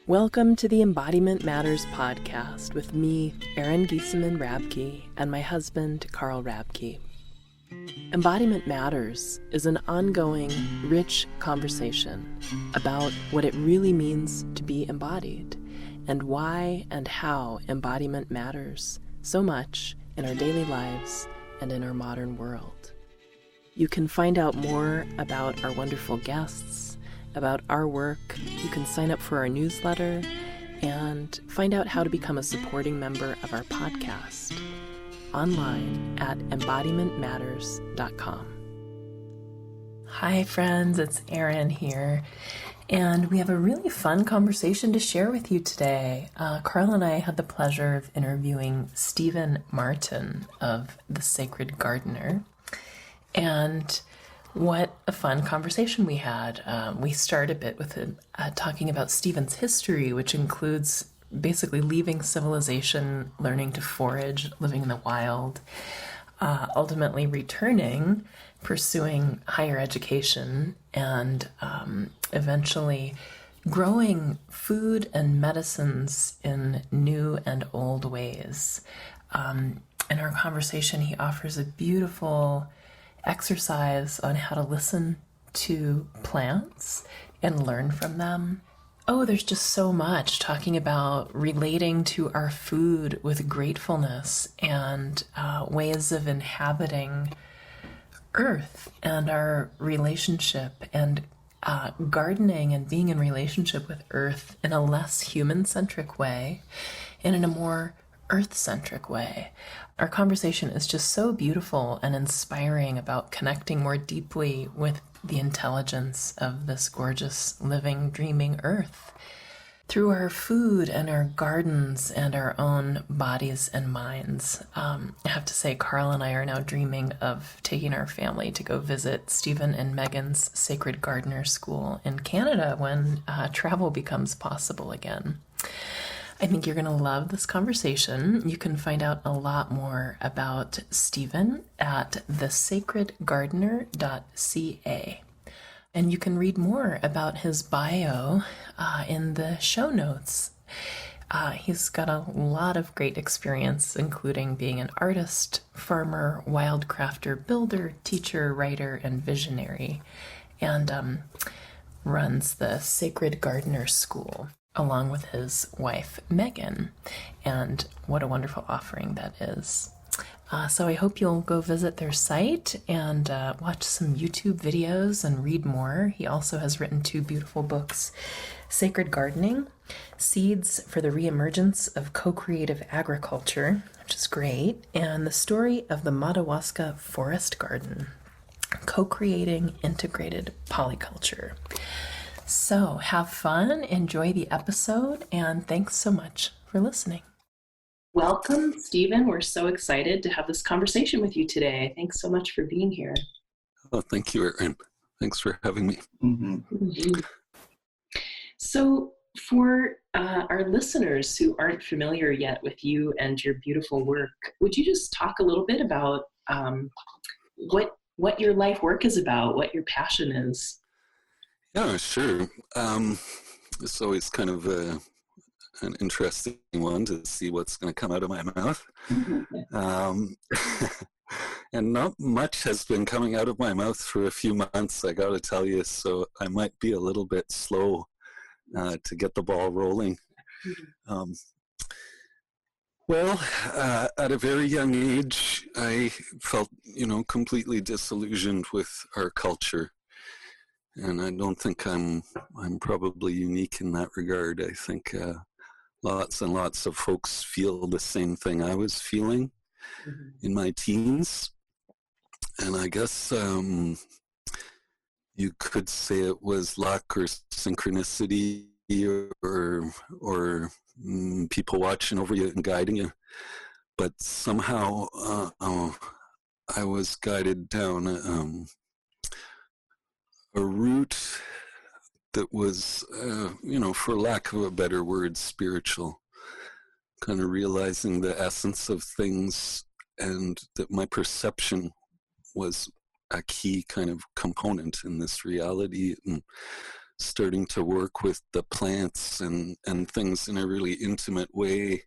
Welcome to the Embodiment Matters podcast with me, Erin Giesemann Rabke, and my husband, Carl Rabke. Embodiment Matters is an ongoing, rich conversation about what it really means to be embodied and why and how embodiment matters so much in our daily lives and in our modern world. You can find out more about our wonderful guests, about our work. You can sign up for our newsletter and find out how to become a supporting member of our podcast online at embodimentmatters.com. Hi friends, it's Erin here, and we have a really fun conversation to share with you today. Carl and I had the pleasure of interviewing Stephen Martyn of The Sacred Gardener, and what a fun conversation we had. We start a bit with talking about Stephen's history, which includes basically leaving civilization, learning to forage, living in the wild, ultimately returning, pursuing higher education, and eventually growing food and medicines in new and old ways. In our conversation, he offers a beautiful exercise on how to listen to plants and learn from them. Oh, there's just so much talking about relating to our food with gratefulness and ways of inhabiting earth and our relationship and gardening and being in relationship with earth in a less human-centric way and in a more earth-centric way. Our conversation is just so beautiful and inspiring about connecting more deeply with the intelligence of this gorgeous, living, dreaming earth through our food and our gardens and our own bodies and minds. I have to say, Carl and I are now dreaming of taking our family to go visit Stephen and Megan's Sacred Gardener School in Canada when travel becomes possible again. I think you're going to love this conversation. You can find out a lot more about Stephen at thesacredgardener.ca. And you can read more about his bio in the show notes. He's got a lot of great experience, including being an artist, farmer, wildcrafter, builder, teacher, writer, and visionary, and runs the Sacred Gardener School along with his wife, Megan. And what a wonderful offering that is. So I hope you'll go visit their site and watch some YouTube videos and read more. He also has written 2 beautiful books, Sacred Gardening, Seeds for the Reemergence of Co-Creative Agriculture, which is great, and The Story of the Madawaska Forest Garden, Co-Creating Integrated Polyculture. So have fun, enjoy the episode, and thanks so much for listening. Welcome, Stephen. We're so excited to have this conversation with you today. Thanks so much for being here. Oh, thank you, Erin. Thanks for having me. Mm-hmm. So for our listeners who aren't familiar yet with you and your beautiful work, would you just talk a little bit about what your life work is about, what your passion is? Yeah, sure. It's always kind of an interesting one to see what's going to come out of my mouth. And not much has been coming out of my mouth for a few months, I got to tell you, so I might be a little bit slow to get the ball rolling. Well, at a very young age, I felt, completely disillusioned with our culture. And I don't think I'm probably unique in that regard. I think lots and lots of folks feel the same thing I was feeling in my teens. And I guess you could say it was luck or synchronicity or people watching over you and guiding you. But somehow I was guided down a route that was, for lack of a better word, spiritual, kind of realizing the essence of things and that my perception was a key kind of component in this reality. And starting to work with the plants and things in a really intimate way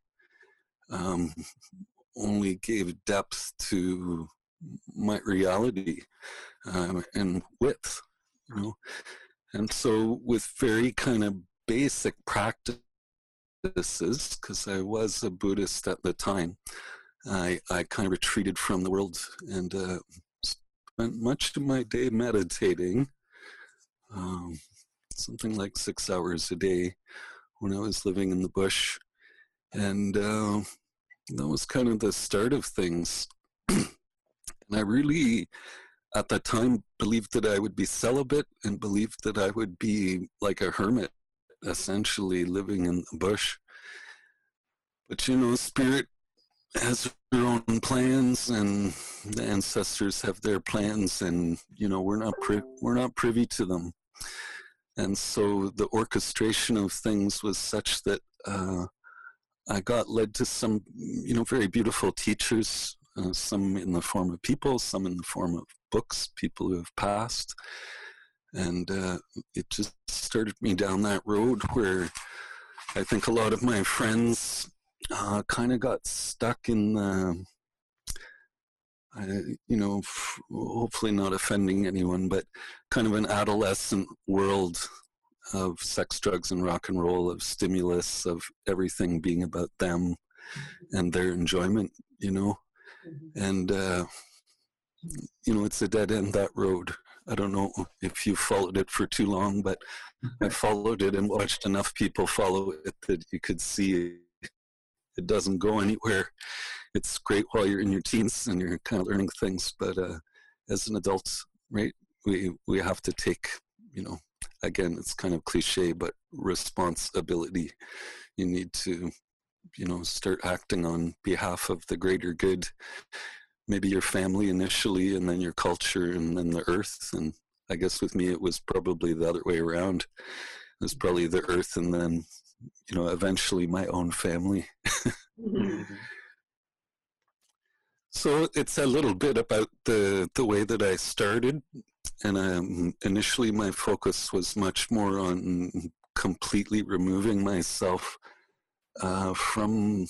only gave depth to my reality and width, you know. And so with very kind of basic practices, because I was a Buddhist at the time, I kind of retreated from the world and spent much of my day meditating, something like 6 hours a day when I was living in the bush. And that was kind of the start of things. And I really, at that time, believed that I would be celibate and believed that I would be like a hermit, essentially living in the bush. But, you know, spirit has their own plans, and the ancestors have their plans, and, you know, we're not privy to them. And so the orchestration of things was such that I got led to some, you know, very beautiful teachers, some in the form of people, some in the form of books, people who have passed. And it just started me down that road where I think a lot of my friends kind of got stuck in the, you know, hopefully not offending anyone, but kind of an adolescent world of sex, drugs, and rock and roll, of stimulus, of everything being about them and their enjoyment, you know. And, you know, it's a dead end, that road. I don't know if you followed it for too long, but I followed it and watched enough people follow it that you could see it doesn't go anywhere. It's great while you're in your teens and you're kind of learning things, but as an adult, right, we have to take, you know, again, it's kind of cliche, but responsibility. You need to, you know, start acting on behalf of the greater good. Maybe your family initially, and then your culture, and then the earth. And I guess with me, it was probably the other way around. It was probably the earth, and then, you know, eventually my own family. So it's a little bit about the way that I started. And initially my focus was much more on completely removing myself from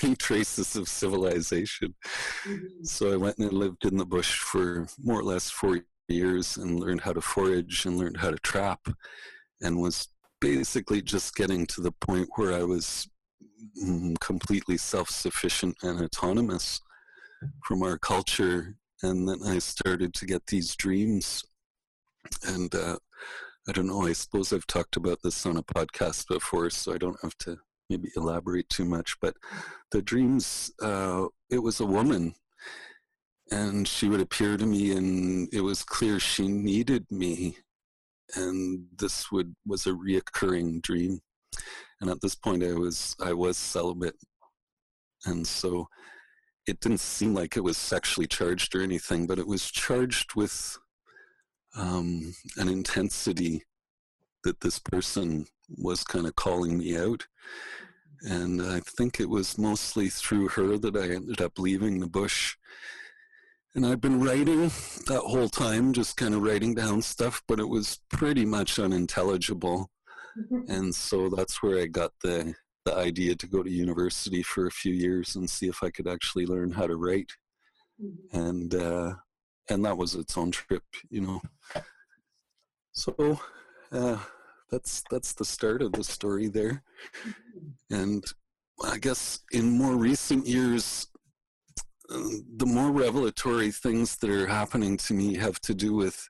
any traces of civilization. So I went and lived in the bush for more or less 4 years and learned how to forage and learned how to trap, and was basically just getting to the point where I was completely self-sufficient and autonomous from our culture. And then I started to get these dreams. And I don't know, I suppose I've talked about this on a podcast before, so I don't have to maybe elaborate too much. But the dreams, it was a woman, and she would appear to me, and it was clear she needed me. And this was a reoccurring dream. And at this point, I was celibate. And so it didn't seem like it was sexually charged or anything, but it was charged with an intensity that this person was kind of calling me out. And I think it was mostly through her that I ended up leaving the bush. And I'd been writing that whole time, just kind of writing down stuff, but it was pretty much unintelligible. And so that's where I got the idea to go to university for a few years and see if I could actually learn how to write. And that was its own trip, you know. So that's the start of the story there. And I guess in more recent years, the more revelatory things that are happening to me have to do with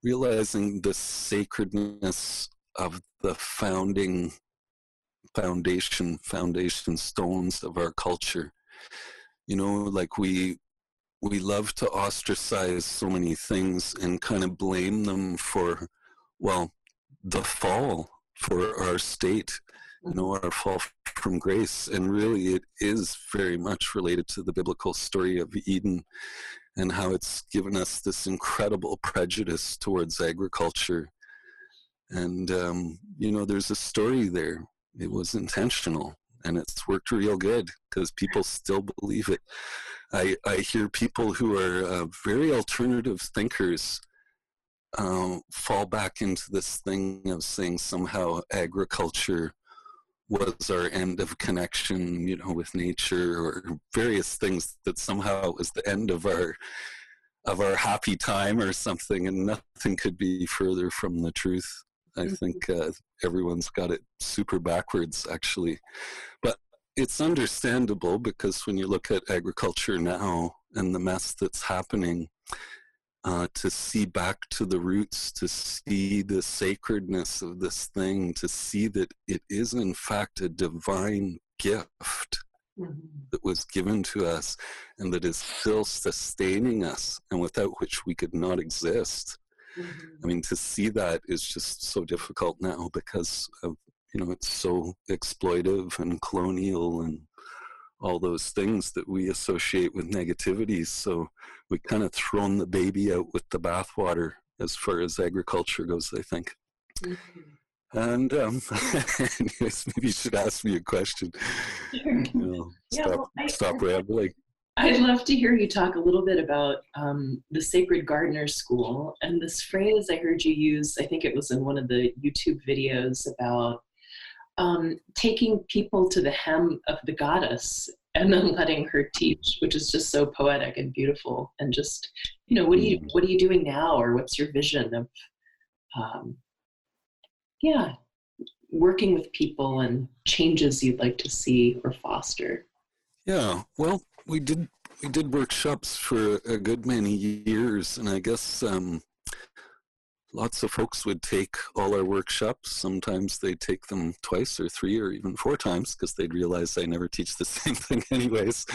realizing the sacredness of the foundation stones of our culture. You know, like we love to ostracize so many things and kind of blame them for, well, the fall for our state, you know, our fall from grace. And really it is very much related to the biblical story of Eden and how it's given us this incredible prejudice towards agriculture. And, you know, there's a story there. It was intentional, and it's worked real good because people still believe it. I hear people who are very alternative thinkers fall back into this thing of saying somehow agriculture was our end of connection, with nature, or various things, that somehow it was the end of our happy time or something, and nothing could be further from the truth. I think everyone's got it super backwards, actually. But it's understandable, because when you look at agriculture now and the mess that's happening, to see back to the roots, to see the sacredness of this thing, to see that it is in fact a divine gift that was given to us and that is still sustaining us, and without which we could not exist. I mean, to see that is just so difficult now, because of, it's so exploitive and colonial and all those things that we associate with negativity. So we kind of thrown the baby out with the bathwater as far as agriculture goes, I think. And anyways, maybe you should ask me a question. Sure. Stop rambling. I'd love to hear you talk a little bit about the Sacred Gardener School, and this phrase I heard you use, I think it was in one of the YouTube videos, about taking people to the hem of the goddess and then letting her teach, which is just so poetic and beautiful. And just, what are you doing now, or what's your vision of working with people and changes you'd like to see or foster? Yeah, well, we did workshops for a good many years, and I guess lots of folks would take all our workshops. Sometimes they'd take them twice or 3 or even 4 times, because they'd realize I never teach the same thing anyways.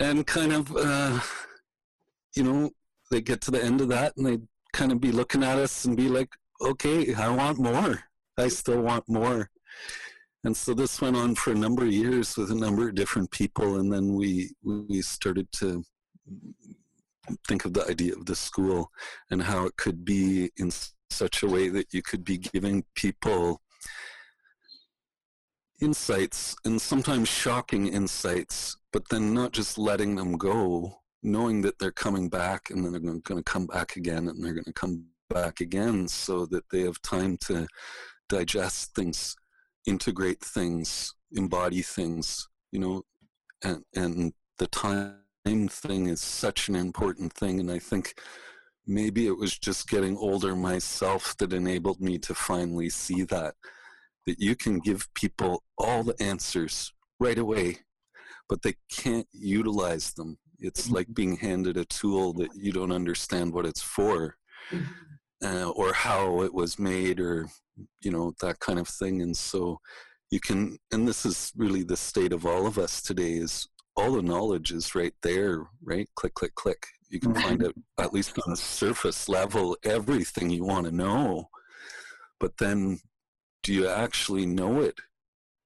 And kind of, they get to the end of that and they'd kind of be looking at us and be like, okay, I want more. I still want more. And so this went on for a number of years with a number of different people, and then we started to think of the idea of the school and how it could be in such a way that you could be giving people insights, and sometimes shocking insights, but then not just letting them go, knowing that they're coming back, and then they're going to come back again, and they're going to come back again, so that they have time to digest things, integrate things, embody things, and the time thing is such an important thing. And I think maybe it was just getting older myself that enabled me to finally see that you can give people all the answers right away, but they can't utilize them. It's like being handed a tool that you don't understand what it's for, or how it was made, or that kind of thing. And so you can, and this is really the state of all of us today, is all the knowledge is right there, right? Click, click, click. You can find out, at least on a surface level, everything you want to know. But then, do you actually know it?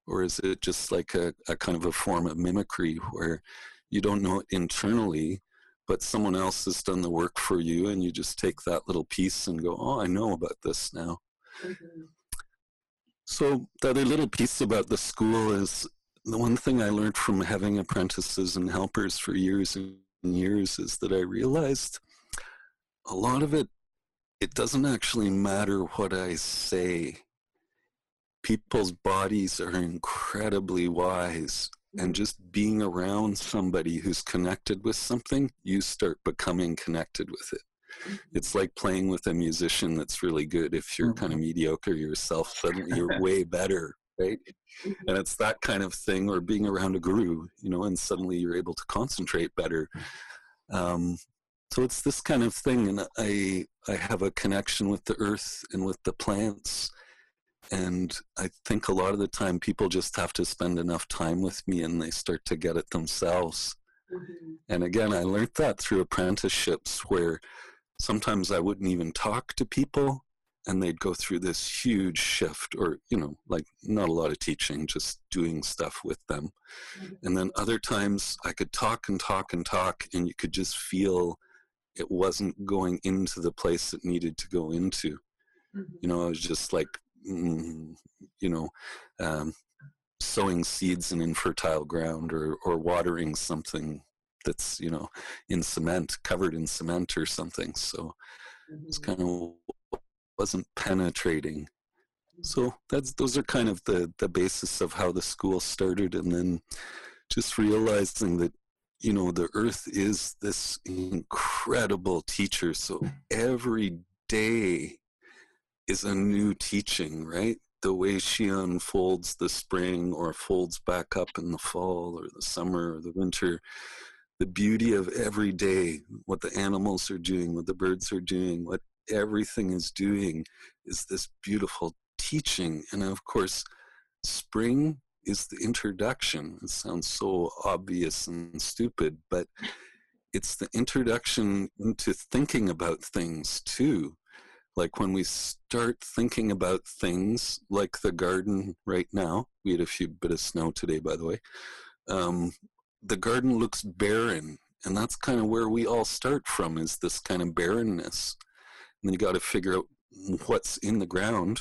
Or is it just like a kind of a form of mimicry where you don't know it internally, but someone else has done the work for you, and you just take that little piece and go, oh, I know about this now. So the other little piece about the school is, the one thing I learned from having apprentices and helpers for years and years is that I realized a lot of it doesn't actually matter what I say. People's bodies are incredibly wise, and just being around somebody who's connected with something, you start becoming connected with it. It's like playing with a musician that's really good. If you're kind of mediocre yourself, suddenly you're way better, right? And it's that kind of thing, or being around a guru, and suddenly you're able to concentrate better. So it's this kind of thing, and I have a connection with the earth and with the plants. And I think a lot of the time people just have to spend enough time with me, and they start to get it themselves. And again, I learned that through apprenticeships, where sometimes I wouldn't even talk to people, and they'd go through this huge shift, or, like not a lot of teaching, just doing stuff with them. And then other times I could talk and talk and talk, and you could just feel it wasn't going into the place it needed to go into. I was just like, sowing seeds in infertile ground, or watering something that's, in cement, covered in cement or something. So it's kind of wasn't penetrating. So those are kind of the basis of how the school started. And then just realizing that, the earth is this incredible teacher. So every day is a new teaching, right? The way she unfolds the spring or folds back up in the fall or the summer or the winter, the beauty of every day, what the animals are doing, what the birds are doing, what everything is doing is this beautiful teaching. And of course, spring is the introduction. It sounds so obvious and stupid, but it's the introduction into thinking about things too. Like when we start thinking about things like the garden right now, we had a bit of snow today, by the way. The garden looks barren, and that's kind of where we all start from, is this kind of barrenness. And then you got to figure out what's in the ground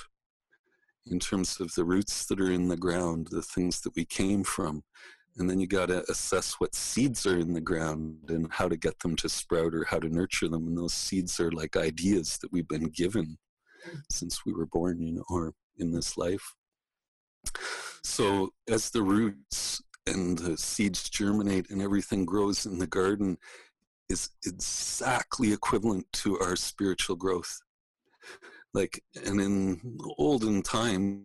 in terms of the roots that are in the ground, the things that we came from. And then you got to assess what seeds are in the ground and how to get them to sprout or how to nurture them. And those seeds are like ideas that we've been given since we were born, or in this life. So as the roots and the seeds germinate and everything grows in the garden is exactly equivalent to our spiritual growth. And in olden times,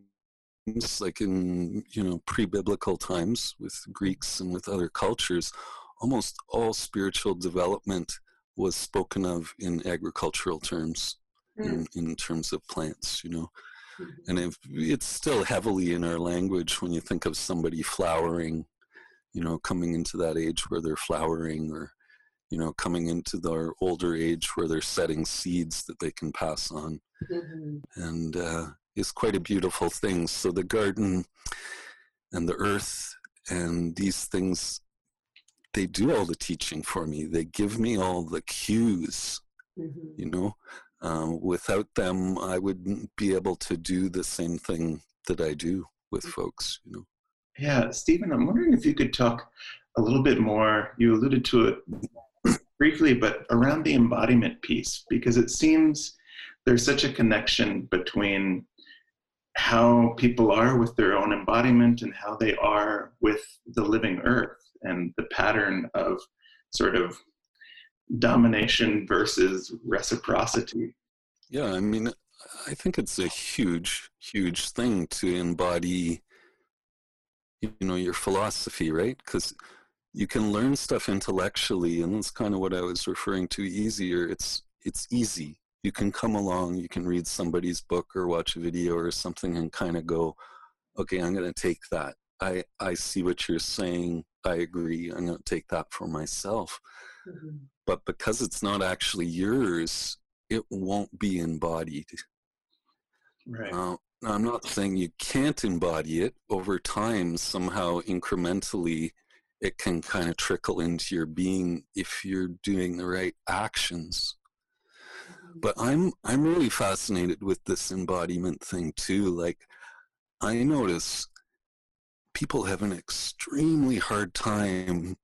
like in, pre-biblical times with Greeks and with other cultures, almost all spiritual development was spoken of in agricultural terms, in terms of plants, And it's still heavily in our language when you think of somebody flowering, coming into that age where they're flowering, or, coming into their older age where they're setting seeds that they can pass on. And it's quite a beautiful thing. So the garden and the earth and these things, they do all the teaching for me. They give me all the cues, Without them, I wouldn't be able to do the same thing that I do with folks, Yeah, Stephen, I'm wondering if you could talk a little bit more. You alluded to it briefly, but around the embodiment piece, because it seems there's such a connection between how people are with their own embodiment and how they are with the living earth, and the pattern of sort of domination versus reciprocity. Yeah, I think it's a huge, huge thing to embody, your philosophy, right? Because you can learn stuff intellectually, and that's kind of what I was referring to easier. It's easy. You can come along, you can read somebody's book or watch a video or something and kind of go, okay, I'm going to take that. I see what you're saying. I agree. I'm going to take that for myself. But because it's not actually yours, it won't be embodied. Right. Now, I'm not saying you can't embody it. Over time, somehow incrementally, it can kind of trickle into your being if you're doing the right actions. But I'm really fascinated with this embodiment thing too. Like, I notice people have an extremely hard time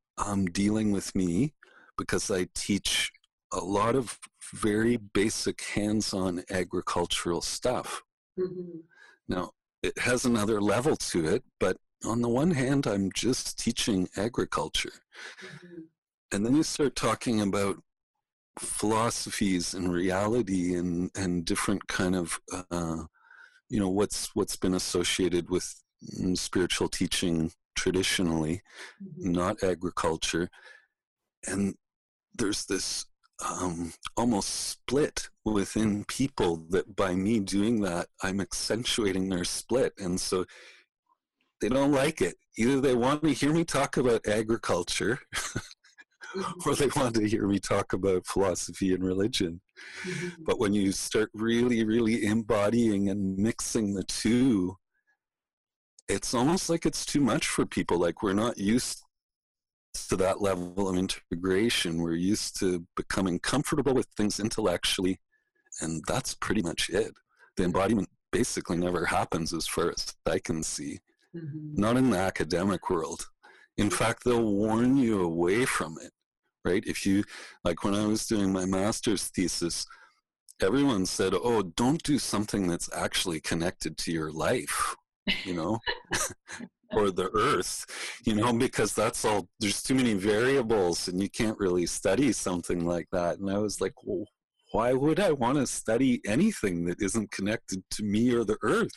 dealing with me because I teach a lot of very basic hands-on agricultural stuff. Now, it has another level to it, but on the one hand, I'm just teaching agriculture. And then you start talking about philosophies and reality and different kind of, what's been associated with spiritual teaching traditionally, not agriculture. And there's this almost split within people that by me doing that, I'm accentuating their split. And so they don't like it. Either they want to hear me talk about agriculture or they want to hear me talk about philosophy and religion. But when you start really, really embodying and mixing the two, it's almost like it's too much for people. Like, we're not used to that level of integration. We're used to becoming comfortable with things intellectually, and that's pretty much it. The embodiment basically never happens as far as I can see. Not in the academic world. In fact, they'll warn you away from it. right? If you, like when I was doing my master's thesis, everyone said, oh, don't do something that's actually connected to your life, you know, or the earth, you know, because that's all, there's too many variables and you can't really study something like that. And I was like, well, why would I want to study anything that isn't connected to me or the earth?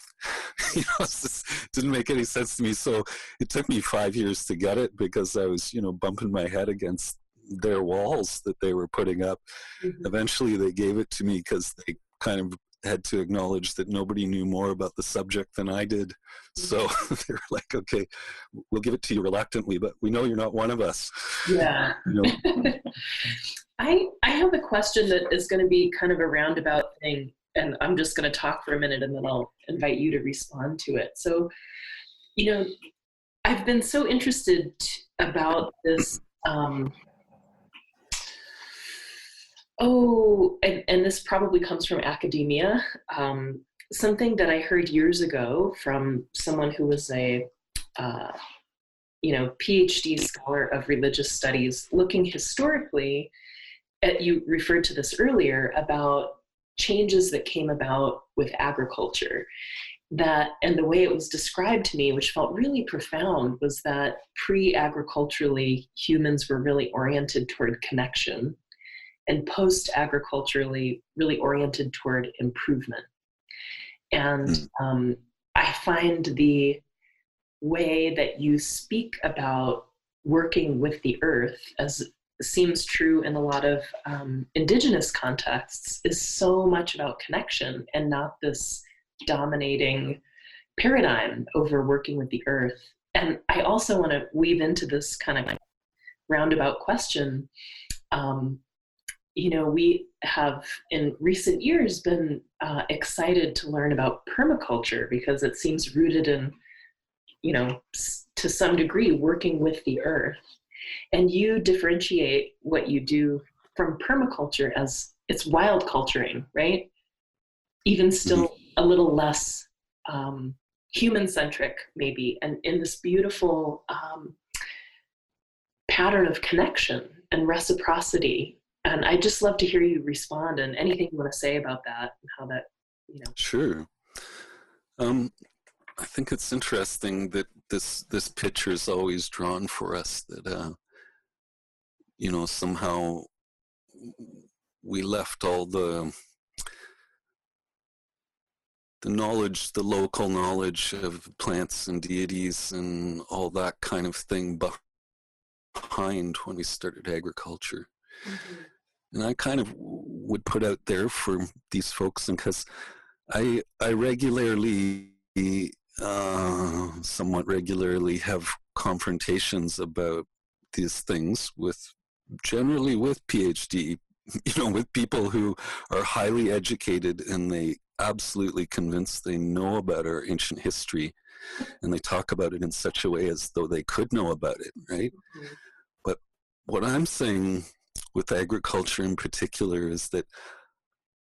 You know, it just didn't make any sense to me. So it took me 5 years to get it because I was, you know, bumping my head against their walls that they were putting up. Mm-hmm. Eventually they gave it to me because they kind of had to acknowledge that nobody knew more about the subject than I did. So they were like, okay, we'll give it to you reluctantly, but we know you're not one of us. Yeah. You know? I have a question that is going to be kind of a roundabout thing, and I'm just going to talk for a minute and then I'll invite you to respond to it. So, you know, I've been so interested about this, and this probably comes from academia, something that I heard years ago from someone who was a PhD scholar of religious studies, looking historically at, you referred to this earlier, about changes that came about with agriculture. And the way it was described to me, which felt really profound, was that pre-agriculturally, humans were really oriented toward connection, and post-agriculturally, really oriented toward improvement. And I find the way that you speak about working with the earth, as seems true in a lot of indigenous contexts, is so much about connection and not this dominating paradigm over working with the earth. And I also want to weave into this kind of roundabout question. We have in recent years been excited to learn about permaculture because it seems rooted in, to some degree, working with the earth. And you differentiate what you do from permaculture as it's wildculturing, right? Even still a little less human-centric, maybe, and in this beautiful pattern of connection and reciprocity. And I'd just love to hear you respond and anything you want to say about that and how that, Sure. I think it's interesting that this picture is always drawn for us, that, somehow we left all the knowledge, the local knowledge of plants and deities and all that kind of thing behind when we started agriculture. Mm-hmm. And I kind of would put out there for these folks, and because I regularly, somewhat regularly, have confrontations about these things generally with PhD, with people who are highly educated and they absolutely convinced they know about our ancient history, and they talk about it in such a way as though they could know about it, right? Mm-hmm. But what I'm saying with agriculture in particular is that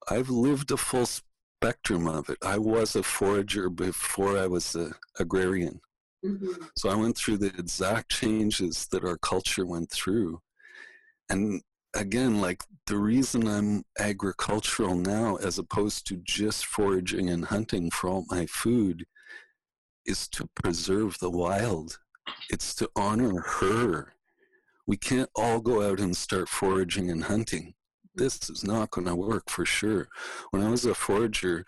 I've lived a full spectrum of it. I was a forager before I was an agrarian. Mm-hmm. So I went through the exact changes that our culture went through. And again, the reason I'm agricultural now, as opposed to just foraging and hunting for all my food, is to preserve the wild. It's to honor her. We can't all go out and start foraging and hunting. This is not going to work for sure. When I was a forager,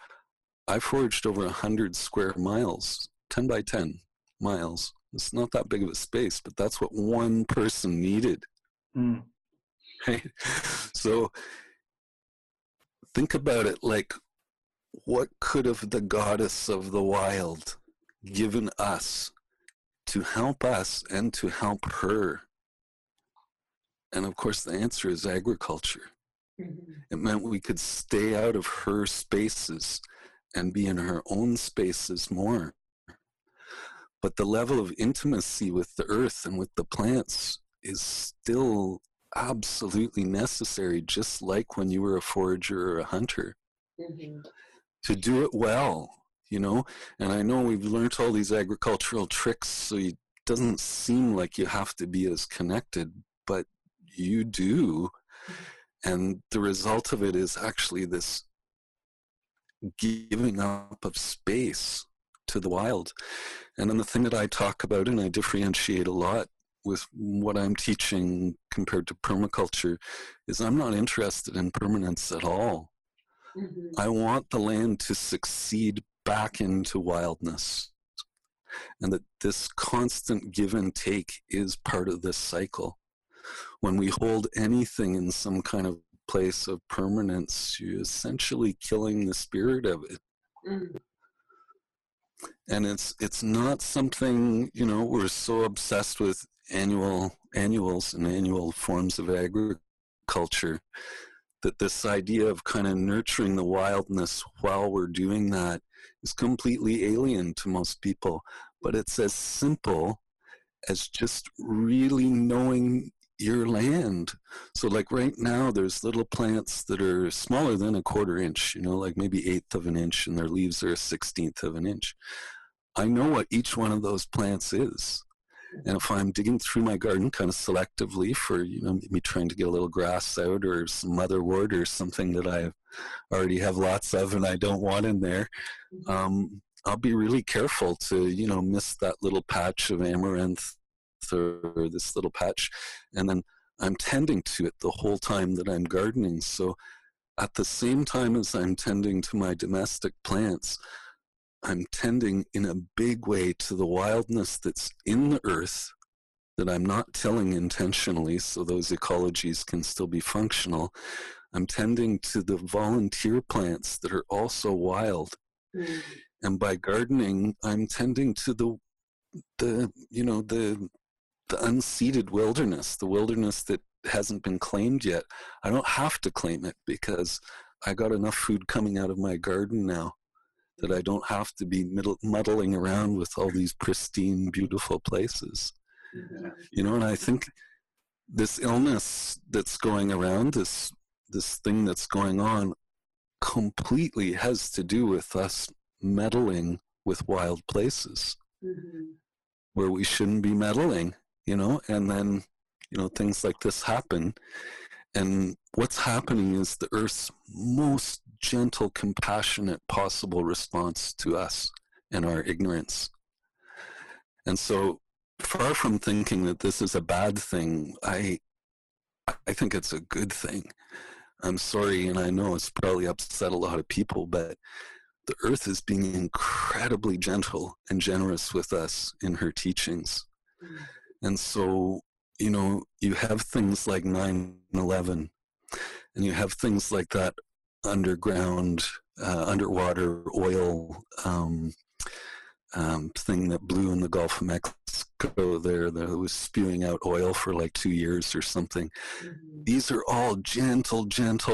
I foraged over 100 square miles, 10 by 10 miles. It's not that big of a space, but that's what one person needed. Mm. Right? So think about it, what could have the goddess of the wild given us to help us and to help her? And of course, the answer is agriculture. Mm-hmm. It meant we could stay out of her spaces and be in her own spaces more. But the level of intimacy with the earth and with the plants is still absolutely necessary, just like when you were a forager or a hunter. Mm-hmm. To do it well, And I know we've learned all these agricultural tricks, so it doesn't seem like you have to be as connected, but you do. And the result of it is actually this giving up of space to the wild. And then the thing that I talk about, and I differentiate a lot with what I'm teaching compared to permaculture, is I'm not interested in permanence at all. I want the land to succeed back into wildness, and that this constant give and take is part of this cycle. When we hold anything in some kind of place of permanence, you're essentially killing the spirit of it. And it's not something, you know, we're so obsessed with annuals and annual forms of agriculture that this idea of kind of nurturing the wildness while we're doing that is completely alien to most people. But it's as simple as just really knowing your land. So like right now, there's little plants that are smaller than a 1/4 inch, you know, like maybe 1/8 of an inch, and their leaves are a 1/16 of an inch. I know what each one of those plants is. And if I'm digging through my garden kind of selectively for, you know, me trying to get a little grass out or some motherwort or something that I already have lots of and I don't want in there, I'll be really careful to, you know, miss that little patch of amaranth or this little patch. And then I'm tending to it the whole time that I'm gardening. So at the same time as I'm tending to my domestic plants, I'm tending in a big way to the wildness that's in the earth that I'm not tilling intentionally, so those ecologies can still be functional. I'm tending to the volunteer plants that are also wild. And by gardening, I'm tending to the unseeded wilderness, the wilderness that hasn't been claimed yet. I don't have to claim it because I got enough food coming out of my garden now that I don't have to be muddling around with all these pristine, beautiful places. You know, and I think this illness that's going around, this thing that's going on, completely has to do with us meddling with wild places where we shouldn't be meddling, you know, and then, you know, things like this happen. And what's happening is the Earth's most gentle, compassionate possible response to us and our ignorance. And so, far from thinking that this is a bad thing, I think it's a good thing. I'm sorry, and I know it's probably upset a lot of people, but the Earth is being incredibly gentle and generous with us in her teachings. And so, you know, you have things like 9/11, and you have things like that underground, underwater oil thing that blew in the Gulf of Mexico there that was spewing out oil for like 2 years or something. These are all gentle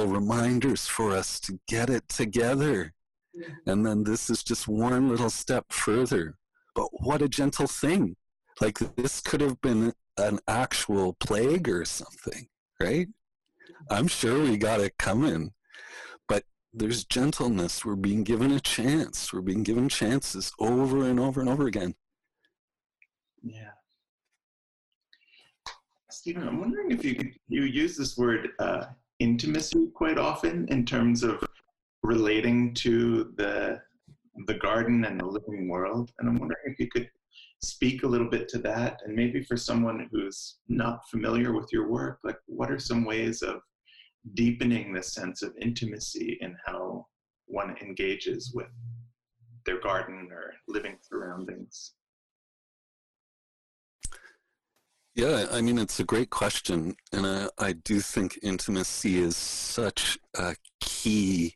reminders for us to get it together. And then this is just one little step further. But what a gentle thing. Like this could have been an actual plague or something, right? I'm sure we got it coming. But there's gentleness. We're being given a chance. We're being given chances over and over and over again. Yeah. Stephen, I'm wondering if you use this word intimacy quite often in terms of relating to the garden and the living world. And I'm wondering if you could speak a little bit to that, and maybe for someone who's not familiar with your work, like what are some ways of deepening the sense of intimacy in how one engages with their garden or living surroundings? Yeah, I mean, it's a great question. And I do think intimacy is such a key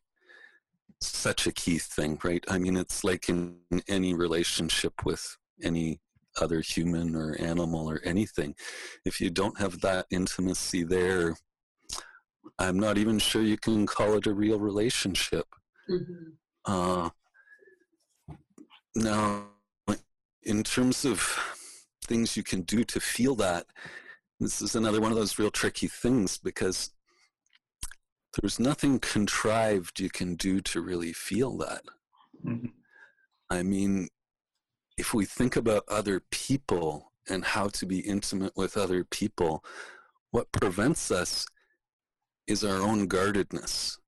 thing, right? I mean, it's like in any relationship with any other human or animal or anything. If you don't have that intimacy there, I'm not even sure you can call it a real relationship. Now, in terms of things you can do to feel that, this is another one of those real tricky things, because there's nothing contrived you can do to really feel that. I mean, if we think about other people and how to be intimate with other people, what prevents us is our own guardedness.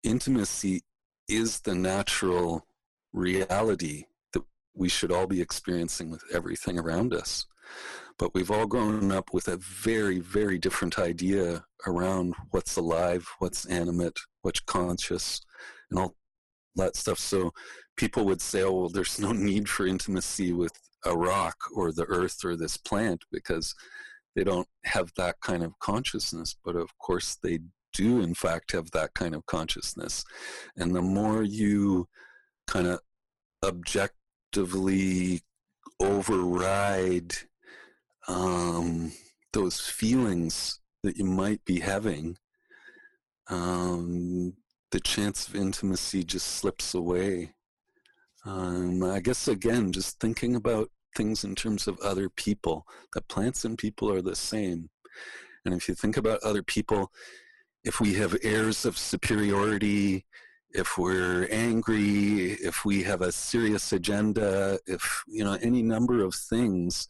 Intimacy is the natural reality that we should all be experiencing with everything around us. But we've all grown up with a very, very different idea around what's alive, what's animate, what's conscious, and all that stuff. So people would say, oh, well, there's no need for intimacy with a rock or the earth or this plant because they don't have that kind of consciousness. But of course they do in fact have that kind of consciousness. And the more you kind of objectively override those feelings that you might be having, the chance of intimacy just slips away. I guess, again, just thinking about things in terms of other people, that plants and people are the same. And if you think about other people, if we have airs of superiority, if we're angry, if we have a serious agenda, if, any number of things,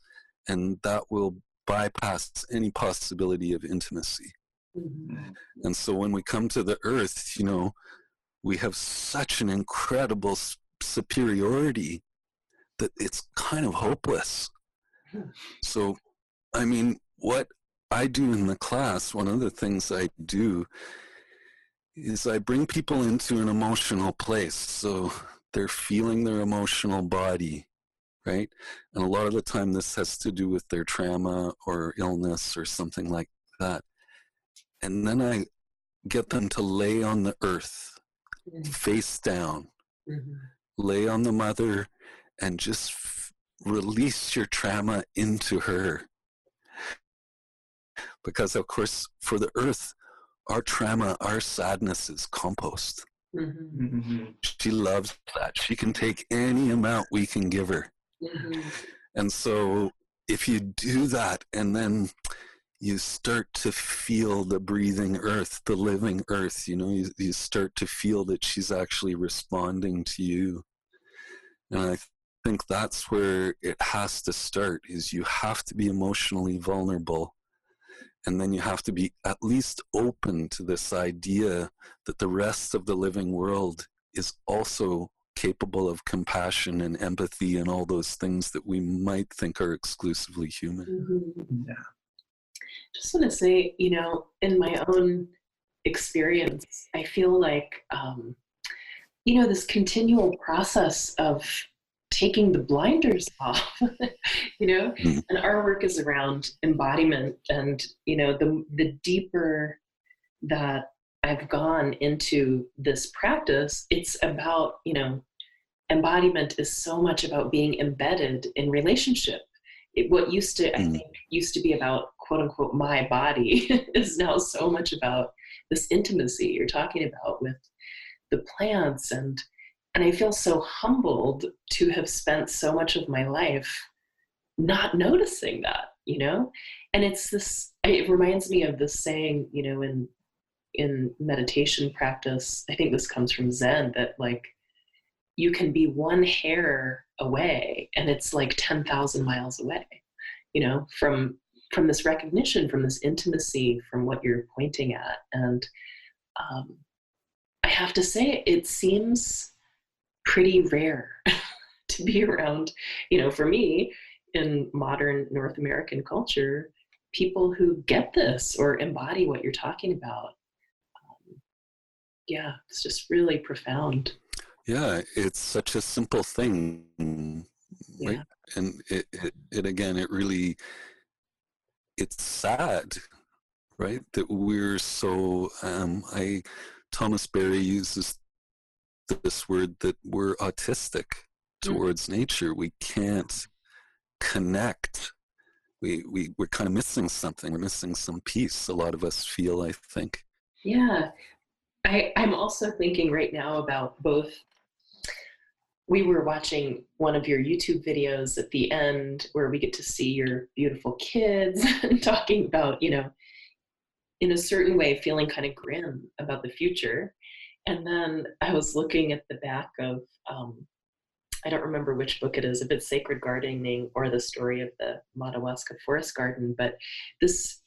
and that will bypass any possibility of intimacy. Mm-hmm. And so when we come to the earth, we have such an incredible superiority that it's kind of hopeless. So, what I do in the class, one of the things I do is I bring people into an emotional place. So they're feeling their emotional body, right? And a lot of the time this has to do with their trauma or illness or something like that. And then I get them to lay on the earth, face down, lay on the mother, and just release your trauma into her. Because, of course, for the earth, our trauma, our sadness is compost. Mm-hmm. She loves that. She can take any amount we can give her. Mm-hmm. And so if you do that and then you start to feel the breathing earth, the living earth, you start to feel that she's actually responding to you. And I think that's where it has to start, is you have to be emotionally vulnerable. And then you have to be at least open to this idea that the rest of the living world is also capable of compassion and empathy and all those things that we might think are exclusively human. Mm-hmm. Yeah. Just want to say, in my own experience, I feel like, this continual process of taking the blinders off, and our work is around embodiment. And, the deeper that I've gone into this practice, it's about, embodiment is so much about being embedded in relationship. What used to, I think, used to be about quote unquote, my body is now so much about this intimacy you're talking about with the plants. And I feel so humbled to have spent so much of my life not noticing that, and it reminds me of this saying, in meditation practice, I think this comes from Zen, that like, you can be one hair away and it's like 10,000 miles away, from this recognition, from this intimacy, from what you're pointing at. And I have to say, it seems pretty rare to be around, for me, in modern North American culture, people who get this or embody what you're talking about. Yeah, it's just really profound. Yeah, it's such a simple thing, right? Yeah. And it again, it really, it's sad, right? That we're so, Thomas Berry uses this word that we're autistic towards nature. We can't connect. We're kind of missing something. We're missing some piece. A lot of us feel, I think. Yeah. I'm also thinking right now about both. We were watching one of your YouTube videos at the end where we get to see your beautiful kids and talking about, in a certain way, feeling kind of grim about the future. And then I was looking at the back of, I don't remember which book it is, if it's Sacred Gardening or the story of the Madawaska Forest Garden, but this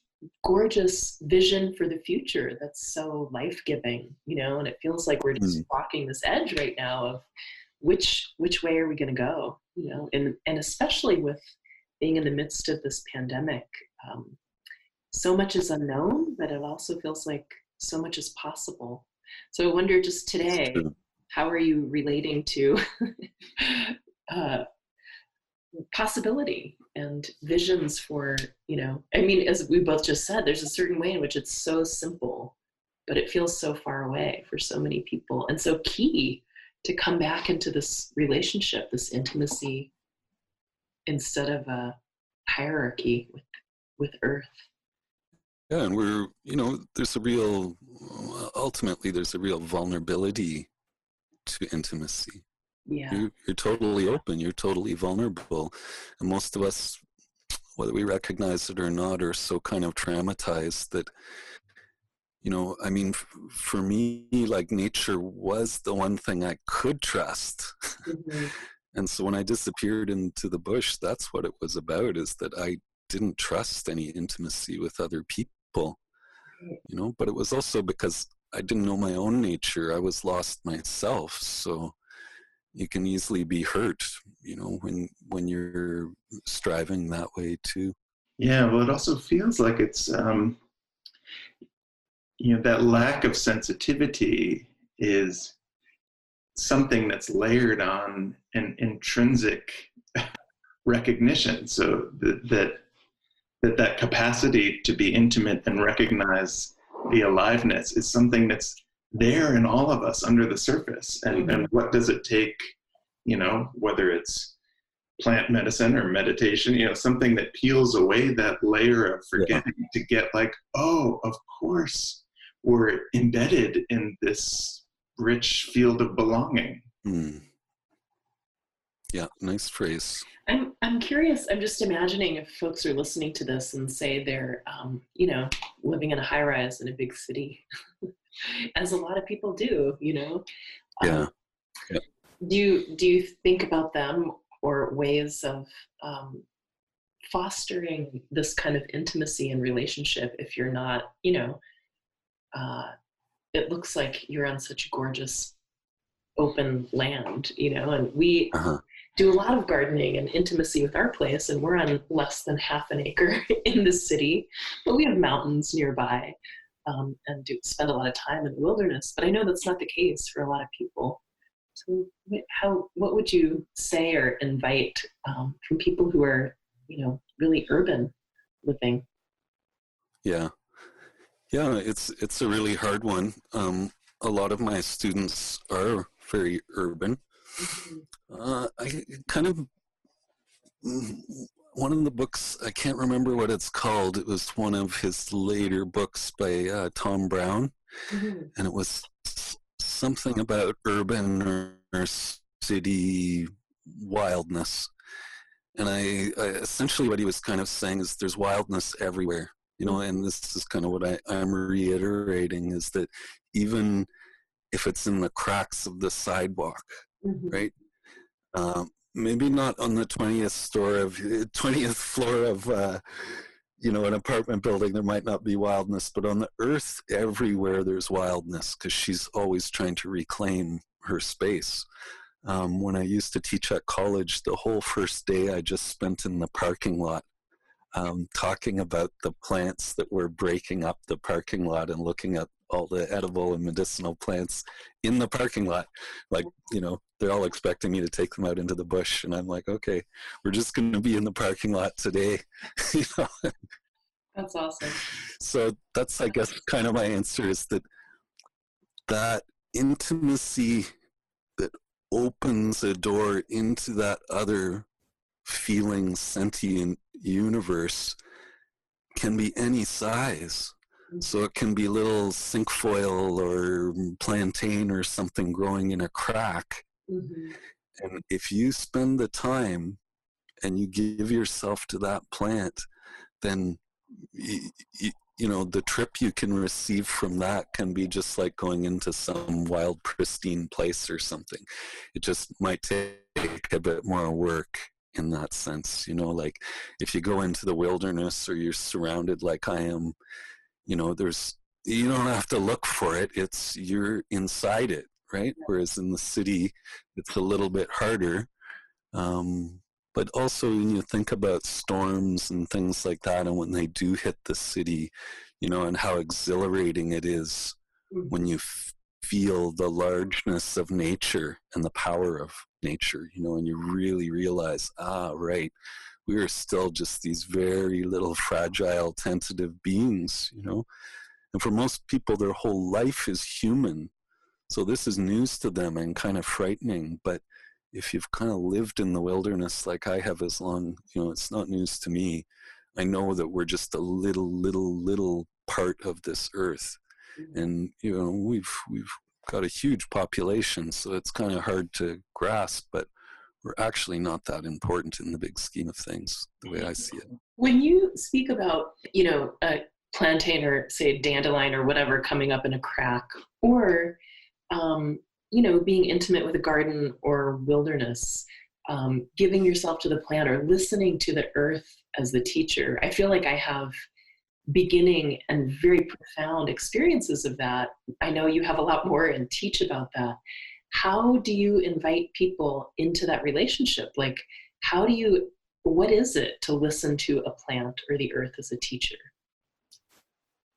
gorgeous vision for the future that's so life-giving, and it feels like we're just walking this edge right now of which way are we going to go, and especially with being in the midst of this pandemic, so much is unknown, but it also feels like so much is possible. So I wonder, just today, how are you relating to possibility and visions for, as we both just said, there's a certain way in which it's so simple, but it feels so far away for so many people, and so key to come back into this relationship, this intimacy, instead of a hierarchy with Earth. Yeah, and ultimately there's a real vulnerability to intimacy. Yeah. You're totally open, you're totally vulnerable. And most of us, whether we recognize it or not, are so kind of traumatized that, for me, like, nature was the one thing I could trust. Mm-hmm. And so when I disappeared into the bush, that's what it was about, is that I didn't trust any intimacy with other people, but it was also because I didn't know my own nature. I was lost myself. So you can easily be hurt, when you're striving that way too. Yeah, well, it also feels like it's, that lack of sensitivity is something that's layered on an intrinsic recognition. So that capacity to be intimate and recognize the aliveness is something that's there in all of us under the surface. And what does it take, whether it's plant medicine or meditation, something that peels away that layer of forgetting to get like, oh, of course, we're embedded in this rich field of belonging. Yeah, nice phrase. I'm curious. I'm just imagining if folks are listening to this and say they're, living in a high rise in a big city, as a lot of people do, Yeah. Do you think about them or ways of fostering this kind of intimacy and relationship if you're not, it looks like you're on such gorgeous open land, and we do a lot of gardening and intimacy with our place, and we're on less than half an acre in the city, but we have mountains nearby, and do spend a lot of time in the wilderness. But I know that's not the case for a lot of people. So what would you say or invite from people who are, really urban living? Yeah, it's a really hard one. A lot of my students are very urban. I kind of, one of the books, I can't remember what it's called. It was one of his later books by Tom Brown, and it was something about urban or city wildness. And I essentially what he was kind of saying is there's wildness everywhere, and this is kind of what I'm reiterating, is that even if it's in the cracks of the sidewalk, right? Maybe not on the 20th floor of, an apartment building, there might not be wildness, but on the earth, everywhere there's wildness, because she's always trying to reclaim her space. When I used to teach at college, the whole first day I just spent in the parking lot, talking about the plants that were breaking up the parking lot and looking at all the edible and medicinal plants in the parking lot. Like, they're all expecting me to take them out into the bush. And I'm like, okay, we're just going to be in the parking lot today. That's awesome. So that's, I guess, kind of my answer, is that intimacy that opens a door into that other feeling sentient universe can be any size. So it can be little cinquefoil or plantain or something growing in a crack. And if you spend the time and you give yourself to that plant, then the trip you can receive from that can be just like going into some wild, pristine place or something. It just might take a bit more work. in that sense. Like if you go into the wilderness or you're surrounded like I am, you don't have to look for it. You're inside it, right? Whereas in the city, it's a little bit harder. But also when you think about storms and things like that, and when they do hit the city, and how exhilarating it is when you feel the largeness of nature and the power of nature, and you really realize, right, we are still just these very little fragile, tentative beings, and for most people, their whole life is human. So this is news to them and kind of frightening, but if you've kind of lived in the wilderness like I have as long, it's not news to me. I know that we're just a little part of this earth. And, we've got a huge population, so it's kind of hard to grasp, but we're actually not that important in the big scheme of things, the way I see it. When you speak about, a plantain or say dandelion or whatever coming up in a crack, or being intimate with a garden or wilderness, giving yourself to the plant or listening to the earth as the teacher. I feel like I have beginning and very profound experiences of that. I know you have a lot more and teach about that. How do you invite people into that relationship? Like, what is it to listen to a plant or the earth as a teacher?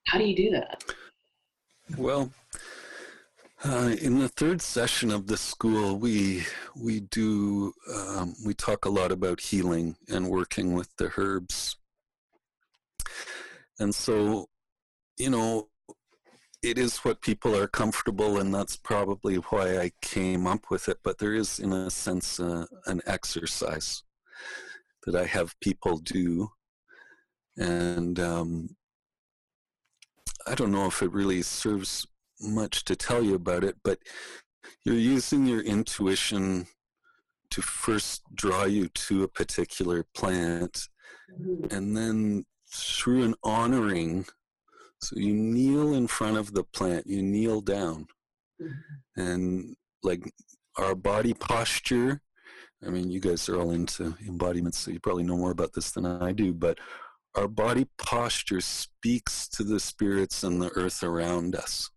How do you do that? Well, in the third session of the school, we talk a lot about healing and working with the herbs. And so, it is what people are comfortable, and that's probably why I came up with it. But there is, in a sense, an exercise that I have people do. And I don't know if it really serves much to tell you about it, but you're using your intuition to first draw you to a particular plant, and then through an honoring, so you kneel in front of the plant, you kneel down, and like our body posture, I mean, you guys are all into embodiment, so you probably know more about this than I do, but our body posture speaks to the spirits and the earth around us.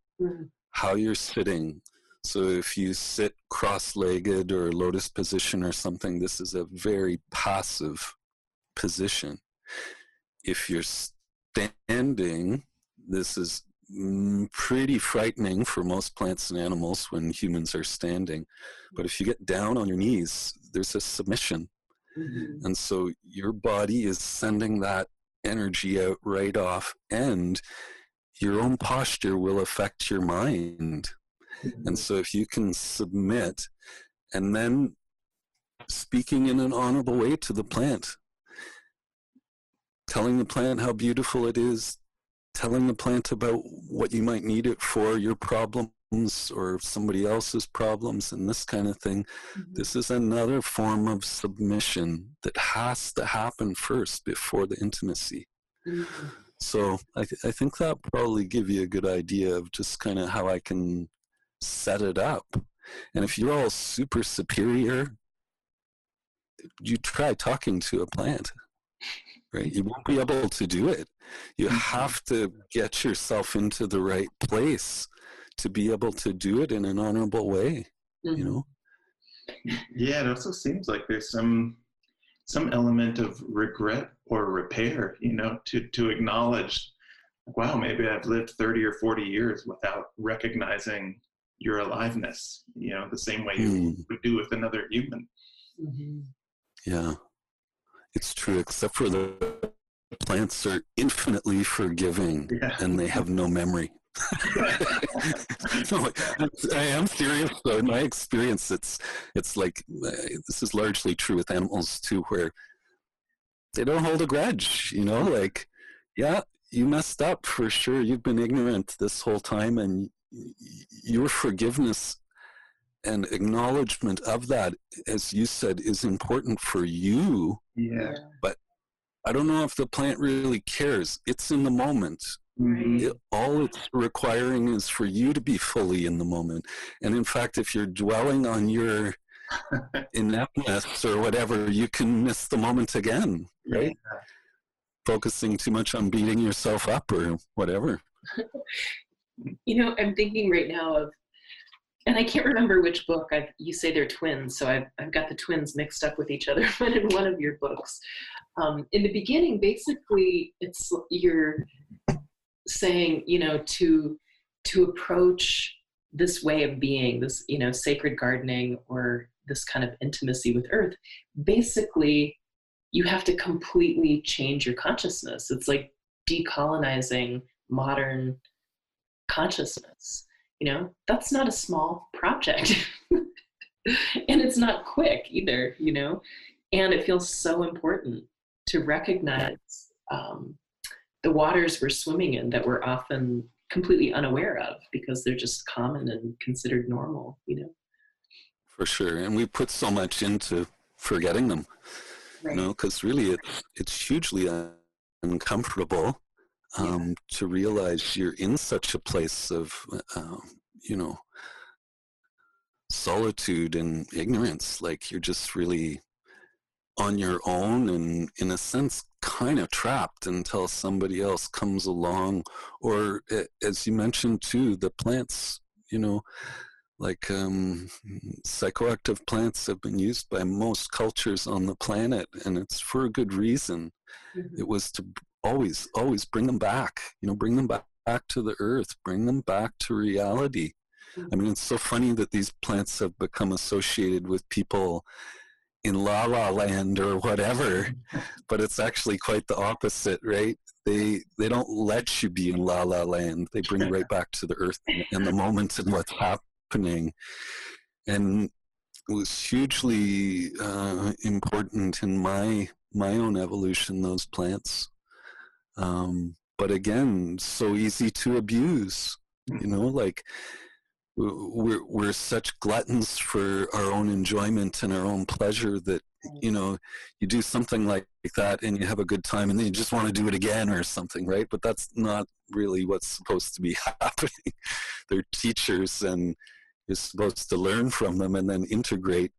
How you're sitting. So if you sit cross-legged or lotus position or something, this is a very passive position. If you're standing, this is pretty frightening for most plants and animals when humans are standing. But if you get down on your knees, there's a submission. And so your body is sending that energy out right off, and your own posture will affect your mind. And so if you can submit, and then speaking in an honorable way to the plant, telling the plant how beautiful it is, telling the plant about what you might need it for, your problems or somebody else's problems and this kind of thing. This is another form of submission that has to happen first before the intimacy. So I think that probably give you a good idea of just kind of how I can set it up. And if you're all super superior, you try talking to a plant, right? You won't be able to do it. You have to get yourself into the right place to be able to do it in an honorable way, you know? Yeah, it also seems like there's some element of regret or repair, you know, to acknowledge, wow, maybe I've lived 30 or 40 years without recognizing your aliveness, you know, the same way you would do with another human. Yeah, it's true, except for the plants are infinitely forgiving, and they have no memory. No, I am serious though. In my experience, it's like, this is largely true with animals too, where they don't hold a grudge, you know, like, yeah, you messed up for sure. You've been ignorant this whole time, and your forgiveness and acknowledgement of that, as you said, is important for you. Yeah. But I don't know if the plant really cares. It's in the moment. All it's requiring is for you to be fully in the moment. And in fact, if you're dwelling on your ineptness or whatever, you can miss the moment again, right? Yeah. Focusing too much on beating yourself up or whatever. I'm thinking right now of, and I can't remember which book. You say they're twins, so I've got the twins mixed up with each other. But in one of your books, in the beginning, basically, you're saying, to approach this way of being, this, sacred gardening or this kind of intimacy with earth. Basically, you have to completely change your consciousness. It's like decolonizing modern consciousness. That's not a small project. And it's not quick either, and it feels so important to recognize the waters we're swimming in that we're often completely unaware of because they're just common and considered normal, For sure. And we put so much into forgetting them, Right. Because really it's hugely uncomfortable to realize you're in such a place of, solitude and ignorance. Like you're just really on your own and in a sense kind of trapped until somebody else comes along, or as you mentioned too, the plants, like psychoactive plants have been used by most cultures on the planet, and it's for a good reason. Mm-hmm. It was to always bring them back, bring them back to the earth, bring them back to reality. Mm-hmm. I mean, it's so funny that these plants have become associated with people in La La Land or whatever, but it's actually quite the opposite, right? They don't let you be in La La Land. They bring you right back to the earth and the moment and what's happening. And it was hugely important in my own evolution, those plants. But again, so easy to abuse, like we're such gluttons for our own enjoyment and our own pleasure that, you do something like that and you have a good time and then you just want to do it again or something, right? But that's not really what's supposed to be happening. They're teachers and you're supposed to learn from them and then integrate,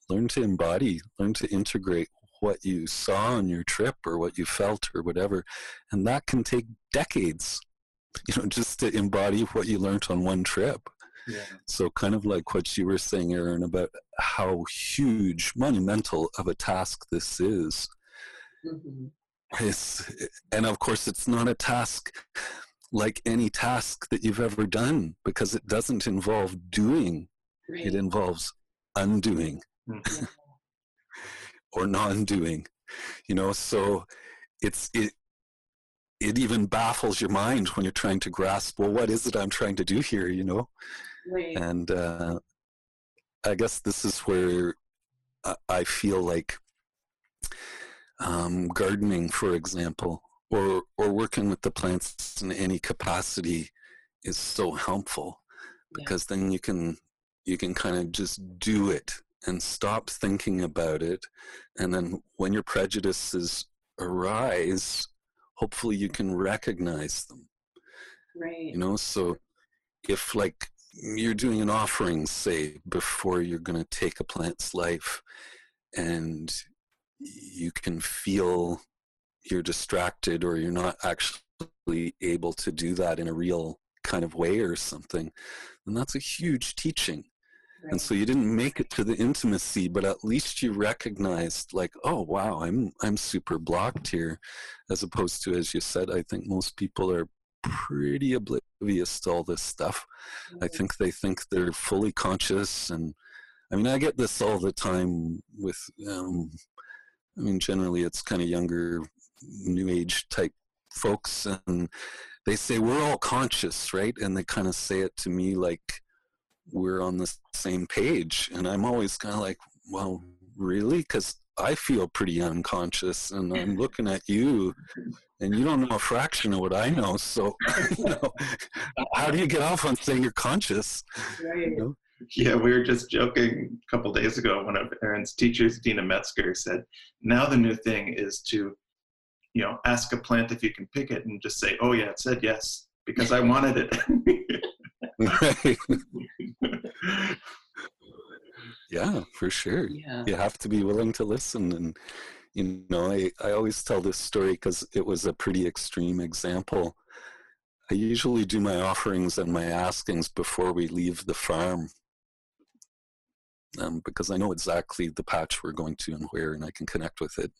learn to embody, learn to integrate what you saw on your trip or what you felt or whatever. And that can take decades, just to embody what you learned on one trip. Yeah. So kind of like what you were saying, Aaron, about how huge, monumental of a task this is. Mm-hmm. And of course, it's not a task like any task that you've ever done, because it doesn't involve doing. Right. It involves undoing or non-doing, so it even baffles your mind when you're trying to grasp, well, what is it I'm trying to do here, Right. And I guess this is where I feel like gardening, for example, or working with the plants in any capacity is so helpful, because then you can kind of just do it and stop thinking about it. And then when your prejudices arise, hopefully you can recognize them. Right. So if like you're doing an offering, say, before you're going to take a plant's life, and you can feel you're distracted or you're not actually able to do that in a real kind of way or something, then that's a huge teaching. Right. And so you didn't make it to the intimacy, but at least you recognized, like, oh wow, I'm super blocked here, as opposed to, as you said, I think most people are pretty oblivious to all this stuff. I think they think they're fully conscious, and I mean, I get this all the time with generally it's kind of younger, new age type folks, and they say we're all conscious, right? And they kind of say it to me like we're on the same page, and I'm always kind of like, well, really? Because I feel pretty unconscious, and I'm looking at you, and you don't know a fraction of what I know. So, how do you get off on saying you're conscious? Right. Yeah, we were just joking a couple days ago. One of Aaron's teachers, Dina Metzger, said, now the new thing is to, ask a plant if you can pick it and just say, oh yeah, it said yes, because I wanted it. Right. Yeah, for sure. Yeah. You have to be willing to listen. And, you know, I always tell this story because it was a pretty extreme example. I usually do my offerings and my askings before we leave the farm, because I know exactly the patch we're going to and where, and I can connect with it.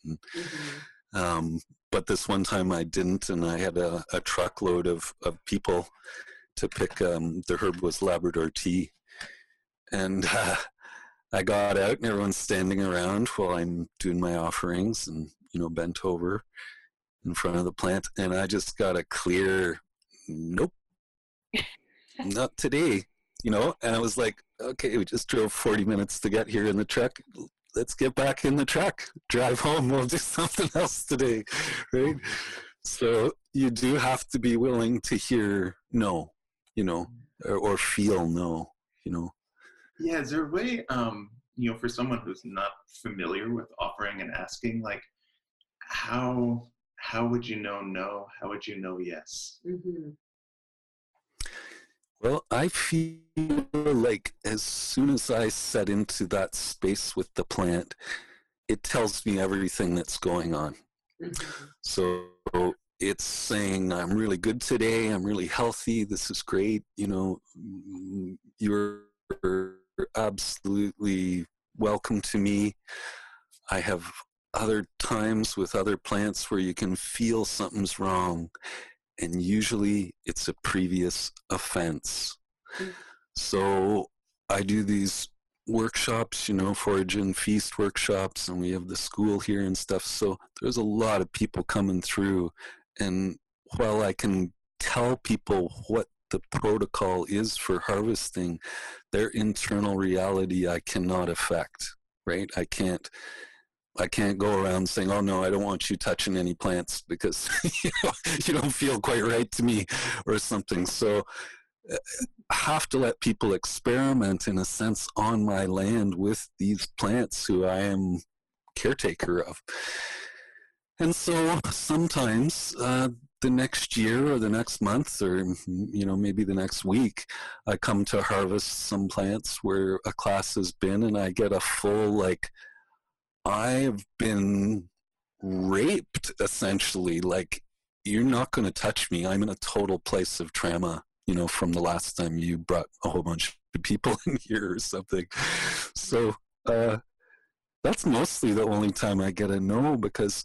And, but this one time I didn't, and I had a truckload of people to pick. The herb was Labrador tea. And I got out and everyone's standing around while I'm doing my offerings and, you know, bent over in front of the plant. And I just got a clear, nope, not today, you know. And I was like, okay, we just drove 40 minutes to get here in the truck. Let's get back in the truck, drive home. We'll do something else today, right? So you do have to be willing to hear no, you know, or feel no, you know. Yeah, is there a way, you know, for someone who's not familiar with offering and asking, like, how would you know no? How would you know yes? Mm-hmm. Well, I feel like as soon as I set into that space with the plant, it tells me everything that's going on. Mm-hmm. So it's saying, I'm really good today, I'm really healthy, this is great, you know, you're absolutely welcome to me. I have other times with other plants where you can feel something's wrong, and usually it's a previous offense. Mm-hmm. So I do these workshops, you know, forage and feast workshops, and we have the school here and stuff. So there's a lot of people coming through, and while I can tell people what the protocol is for harvesting, their internal reality I cannot affect, right? I can't go around saying, oh no, I don't want you touching any plants because you know, you don't feel quite right to me or something. So I have to let people experiment in a sense on my land with these plants who I am caretaker of. And so sometimes the next year or the next month or, you know, maybe the next week, I come to harvest some plants where a class has been, and I get a full, like, I've been raped, essentially. Like, you're not going to touch me. I'm in a total place of trauma, you know, from the last time you brought a whole bunch of people in here or something. So that's mostly the only time I get a no, because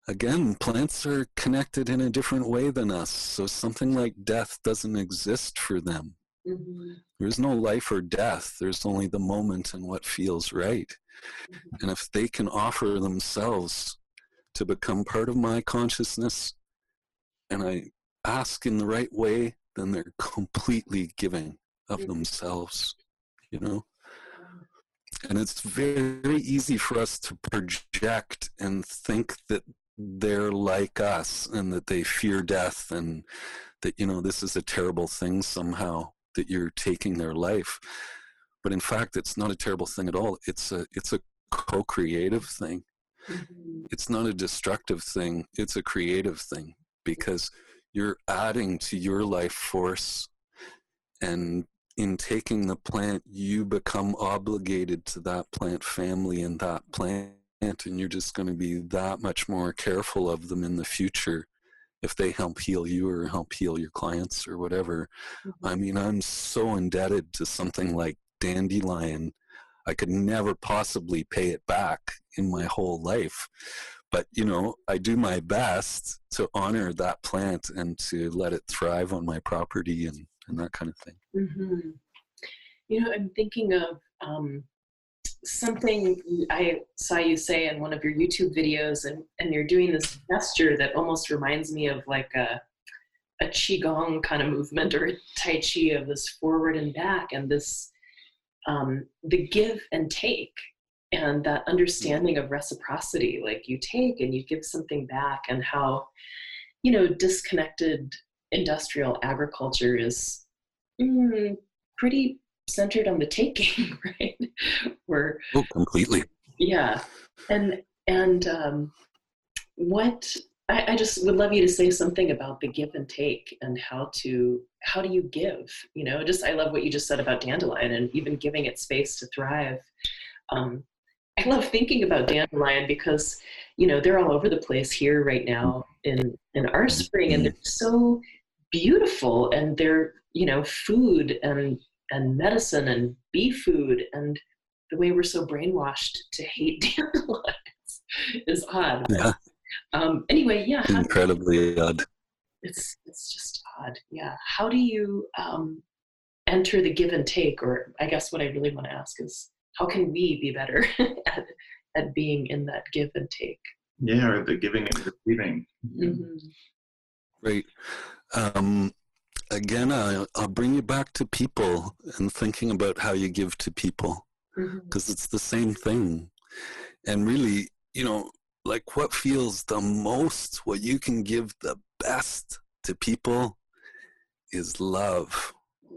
again, plants are connected in a different way than us. So something like death doesn't exist for them. Mm-hmm. There's no life or death. There's only the moment and what feels right. Mm-hmm. And if they can offer themselves to become part of my consciousness, and I ask in the right way, then they're completely giving of mm-hmm. themselves, you know? And it's very easy for us to project and think that they're like us and that they fear death and that, you know, this is a terrible thing somehow, that you're taking their life. But in fact, it's not a terrible thing at all. It's a co-creative thing. Mm-hmm. It's not a destructive thing. It's a creative thing, because you're adding to your life force, and in taking the plant, you become obligated to that plant family and that plant, and you're just going to be that much more careful of them in the future if they help heal you or help heal your clients or whatever. Mm-hmm. I mean, I'm so indebted to something like dandelion. I could never possibly pay it back in my whole life. But, you know, I do my best to honor that plant and to let it thrive on my property and that kind of thing. Mm-hmm. You know, I'm thinking of something I saw you say in one of your YouTube videos, and you're doing this gesture that almost reminds me of like a Qigong kind of movement, or a Tai Chi, of this forward and back, and this the give and take, and that understanding of reciprocity, like you take and you give something back, and how, you know, disconnected industrial agriculture is pretty centered on the taking, right? Completely. Yeah. And what I just would love you to say something about the give and take and how do you give, just, I love what you just said about dandelion and even giving it space to thrive. Um, I love thinking about dandelion because, they're all over the place here right now in our spring, and they're so beautiful, and they're, food and medicine and bee food, and the way we're so brainwashed to hate dandelions is odd. Yeah. Anyway, yeah, Incredibly odd. it's just odd. Yeah. How do you enter the give and take? Or I guess what I really want to ask is, how can we be better at being in that give and take? Yeah, or the giving and receiving. Mm-hmm. Right. Again, I'll bring you back to people and thinking about how you give to people, because it's the same thing. And really, like what feels the most, what you can give the best to people is love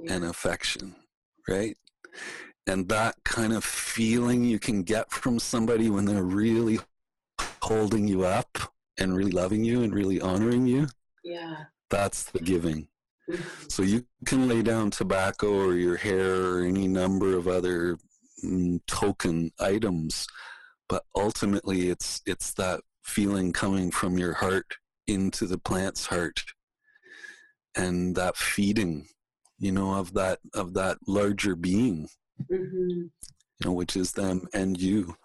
and affection, right? And that kind of feeling you can get from somebody when they're really holding you up and really loving you and really honoring you, that's the giving. So you can lay down tobacco or your hair or any number of other token items, but ultimately it's that feeling coming from your heart into the plant's heart, and that feeding, of that larger being, which is them and you.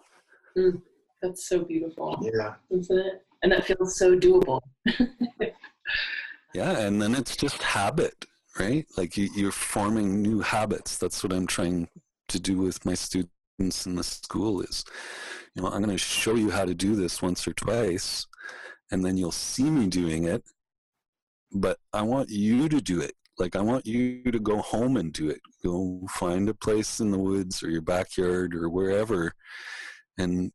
That's so beautiful. Yeah. Isn't it? And that feels so doable. Yeah, and then it's just habit, right? Like you're forming new habits. That's what I'm trying to do with my students in the school is, I'm going to show you how to do this once or twice, and then you'll see me doing it, but I want you to do it. Like I want you to go home and do it. Go find a place in the woods or your backyard or wherever, and,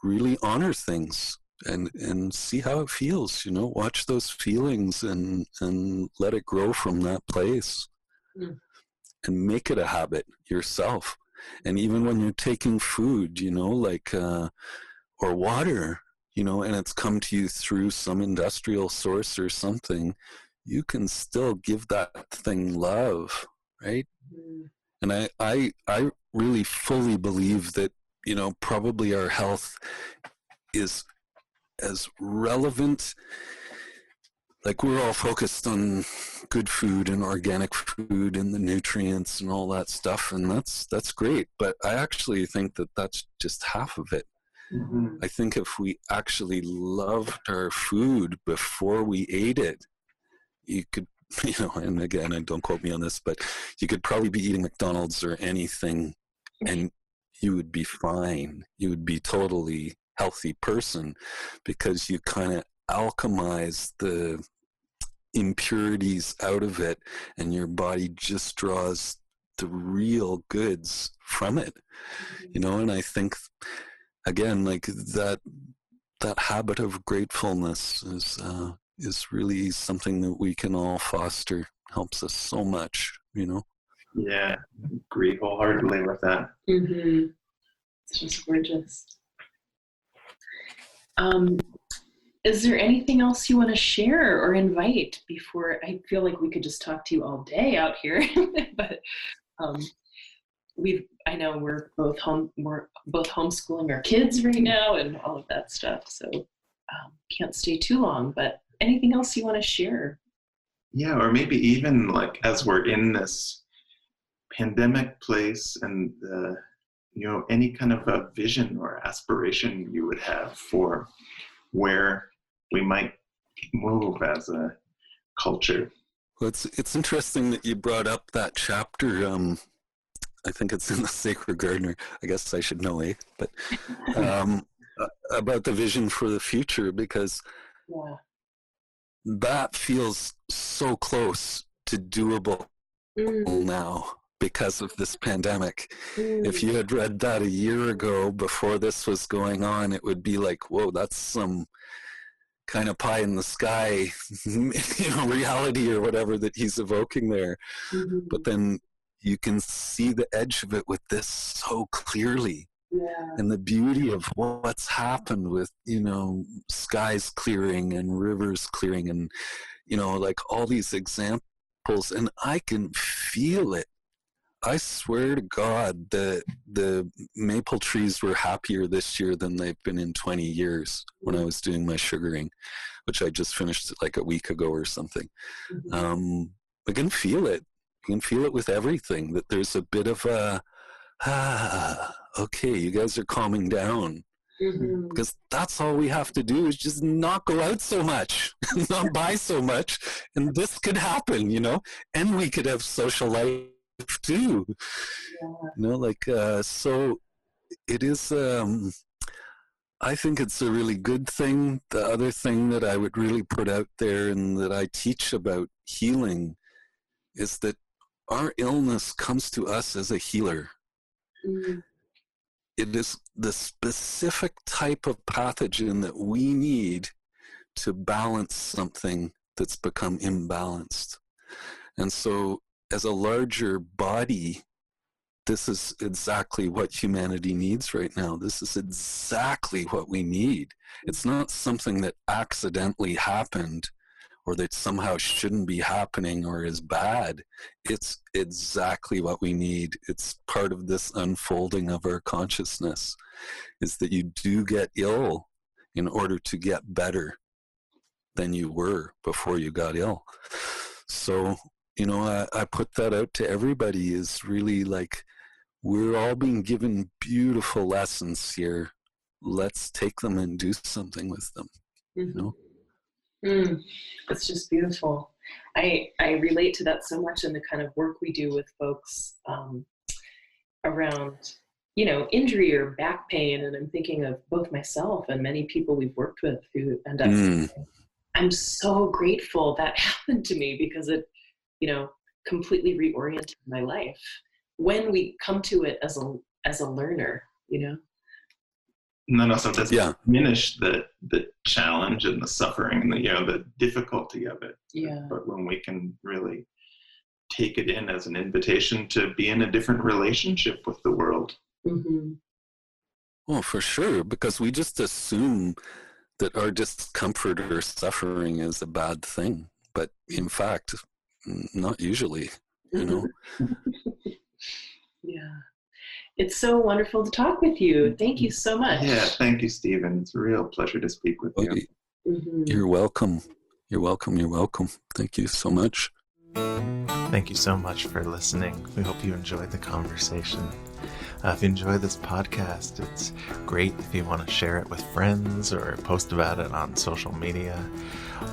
really honor things. And see how it feels, watch those feelings and let it grow from that place, and make it a habit yourself. And even when you're taking food, like, or water, and it's come to you through some industrial source or something, you can still give that thing love, right? And I really fully believe that, probably our health is as relevant, like we're all focused on good food and organic food and the nutrients and all that stuff, and that's great, but I actually think that that's just half of it. I think if we actually loved our food before we ate it, you could, and again, don't quote me on this, but you could probably be eating McDonald's or anything and you would be fine. You would be totally healthy person, because you kind of alchemize the impurities out of it, and your body just draws the real goods from it, and I think, again, like that habit of gratefulness is really something that we can all foster. Helps us so much, Yeah, agree wholeheartedly with that. It's just gorgeous. Is there anything else you want to share or invite before? I feel like we could just talk to you all day out here, but I know we're both homeschooling our kids right now and all of that stuff, so can't stay too long, but anything else you want to share? Yeah, or maybe even like as we're in this pandemic place, and any kind of a vision or aspiration you would have for where we might move as a culture. Well, it's interesting that you brought up that chapter. I think it's in the Sacred Gardener. I guess I should know, But about the vision for the future, because that feels so close to doable now because of this pandemic. If you had read that a year ago before this was going on, it would be like, whoa, that's some kind of pie in the sky, reality or whatever that he's evoking there. But then you can see the edge of it with this so clearly. and the beauty of what's happened with, skies clearing and rivers clearing and, like all these examples, and I can feel it. I swear to God that the maple trees were happier this year than they've been in 20 years when I was doing my sugaring, which I just finished like a week ago or something. I can feel it. You can feel it with everything, that there's a bit of a, okay, you guys are calming down. Because that's all we have to do is just not go out so much, not buy so much, and this could happen, and we could have social life too. So it is, I think it's a really good thing. The other thing that I would really put out there and that I teach about healing is that our illness comes to us as a healer. It is the specific type of pathogen that we need to balance something that's become imbalanced. And so as a larger body, this is exactly what humanity needs right now. This is exactly what we need. It's not something that accidentally happened or that somehow shouldn't be happening or is bad. It's exactly what we need. It's part of this unfolding of our consciousness, is that you do get ill in order to get better than you were before you got ill. So, I put that out to everybody, is really like, we're all being given beautiful lessons here. Let's take them and do something with them, It's just beautiful. I relate to that so much in the kind of work we do with folks around, injury or back pain. And I'm thinking of both myself and many people we've worked with who end up saying, I'm so grateful that happened to me, because it, completely reoriented my life. When we come to it as a learner, And then also doesn't diminish the challenge and the suffering and the difficulty of it. But when we can really take it in as an invitation to be in a different relationship with the world. Well, for sure, because we just assume that our discomfort or suffering is a bad thing. But in fact, not usually, Yeah. It's so wonderful to talk with you. Thank you so much. Yeah, thank you, Stephen. It's a real pleasure to speak with you. You're welcome. You're welcome. You're welcome. Thank you so much. Thank you so much for listening. We hope you enjoyed the conversation. If you enjoy this podcast, it's great if you want to share it with friends or post about it on social media.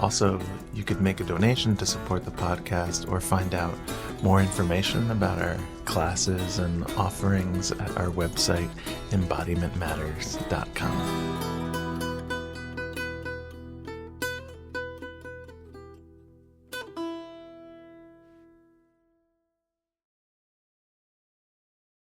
Also, you could make a donation to support the podcast or find out more information about our classes and offerings at our website, embodimentmatters.com.